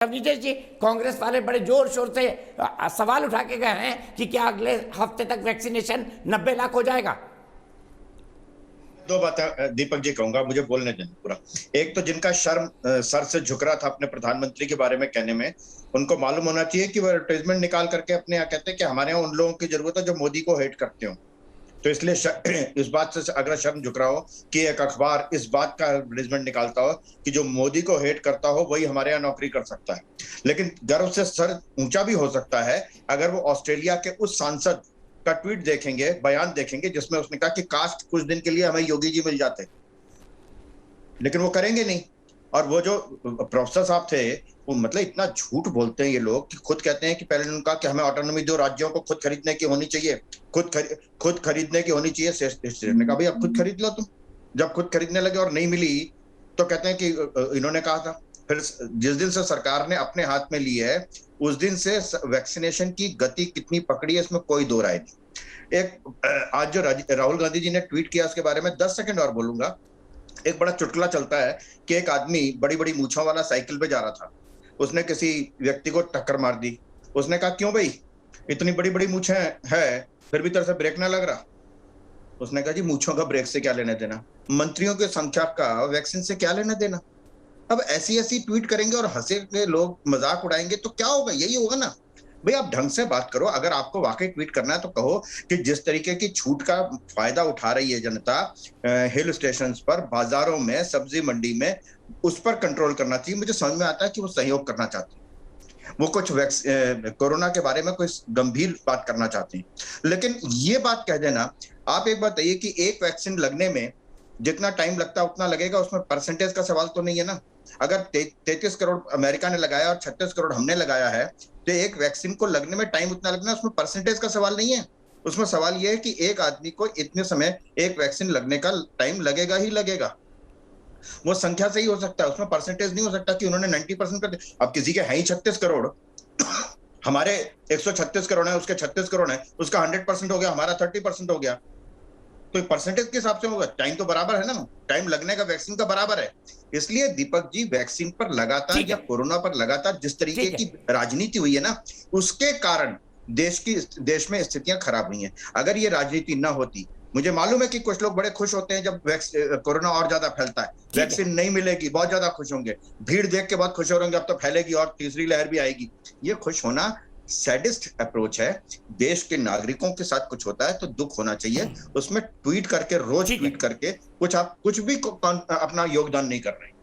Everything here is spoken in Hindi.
विजय जी, कांग्रेस वाले बड़े जोर शोर से सवाल उठा के गए हैं कि क्या अगले हफ्ते तक वैक्सीनेशन 90 लाख हो जाएगा। दो बातें दीपक जी कहूंगा, मुझे बोलने दें पूरा। एक तो जिनका शर्म सर से झुक रहा था अपने प्रधानमंत्री के बारे में कहने में, उनको मालूम होना चाहिए कि वो एडवर्टाइजमेंट निकाल करके अपने यहाँ कहते हैं कि हमारे यहाँ उन लोगों की जरूरत है जो मोदी को हेट करते हो। तो इसलिए इस बात से अगर शर्म झुक रहा हो कि एक अखबार इस बात का एडवर्टाइजमेंट निकालता हो कि जो मोदी को हेट करता हो वही हमारे यहाँ नौकरी कर सकता है, लेकिन गर्व से सर ऊंचा भी हो सकता है अगर वो ऑस्ट्रेलिया के उस सांसद का ट्वीट देखेंगे, बयान देखेंगे, जिसमें उसने कहा कि काश कुछ दिन के लिए हमें योगी जी मिल जाते, लेकिन वो करेंगे नहीं। और वो जो प्रोफेसर साहब थे, वो मतलब इतना झूठ बोलते हैं ये लोग कि खुद कहते हैं कि पहले उन्होंने कहा कि हमें ऑटोनॉमी दो, राज्यों को खुद खरीदने की होनी चाहिए, खुद खरीदने की होनी चाहिए। ने कहा भाई अब खुद खरीद लो तुम। जब खुद खरीदने लगे और नहीं मिली तो कहते हैं कि इन्होंने कहा था। फिर जिस दिन से सरकार ने अपने हाथ में ली है उस दिन से वैक्सीनेशन की गति कितनी पकड़ी है, इसमें कोई दो राय नहीं। एक आज जो राहुल गांधी जी ने ट्वीट किया उसके बारे में 10 सेकंड और बोलूंगा। एक बड़ा चुटकुला चलता है कि एक आदमी बड़ी बड़ी मूछों वाला साइकिल पे जा रहा था, उसने किसी व्यक्ति को टक्कर मार दी। उसने कहा क्यों भाई, इतनी बड़ी बड़ी मूछें है फिर भी तेरे से ब्रेक ना लग रहा। उसने कहा जी मूछों का ब्रेक से क्या लेना देना, मंत्रियों की संख्या का वैक्सीन से क्या लेना देना। अब ऐसी ऐसी ट्वीट करेंगे और हंसेंगे लोग, मजाक उड़ाएंगे तो क्या होगा, यही होगा ना। भाई आप ढंग से बात करो, अगर आपको वाकई ट्वीट करना है तो कहो कि जिस तरीके की छूट का फायदा उठा रही है जनता हिल स्टेशन पर, बाजारों में, सब्जी मंडी में, उस पर कंट्रोल करना चाहिए। मुझे समझ में आता है कि वो सहयोग करना चाहते हैं, वो कुछ कोरोना के बारे में कोई गंभीर बात करना चाहते हैं, लेकिन ये बात कह देना। आप एक बात बताइए कि एक वैक्सीन लगने में जितना टाइम लगता है उतना लगेगा, उसमें परसेंटेज का सवाल तो नहीं है ना। अगर 33 करोड़ अमेरिका ने लगाया और 36 करोड़ हमने लगाया है, तो एक वैक्सीन को लगने में टाइम उतना लगना, उसमें परसेंटेज का सवाल नहीं है। उसमें सवाल यह है कि एक आदमी को इतने समय एक वैक्सीन लगने का टाइम लगेगा ही लगेगा। वो संख्या से ही हो सकता है, उसमें परसेंटेज नहीं हो सकता कि उन्होंने 90% कर दिया। अब किसी के है ही 36 करोड़, हमारे 136 करोड़ है, उसके 36 करोड़ है, उसका 100% हो गया, हमारा 30% हो गया। तो परसेंटेज के हिसाब से होगा, टाइम तो बराबर है ना, टाइम लगने का वैक्सीन का बराबर है। इसलिए दीपक जी वैक्सीन पर लगातार या कोरोना पर लगातार जिस तरीके की राजनीति हुई है ना, उसके कारण देश में स्थितियां खराब हुई हैं। अगर ये राजनीति ना होती, मुझे मालूम है कि कुछ लोग बड़े खुश होते हैं जब कोरोना और ज्यादा फैलता है, वैक्सीन नहीं मिलेगी बहुत ज्यादा खुश होंगे, भीड़ देख के बहुत खुश हो रहे, अब तो फैलेगी और तीसरी लहर भी आएगी। ये खुश होना सैडिस्ट अप्रोच है। देश के नागरिकों के साथ कुछ होता है तो दुख होना चाहिए, उसमें ट्वीट करके, रोज ट्वीट करके कुछ आप कुछ भी अपना योगदान नहीं कर रहे हैं।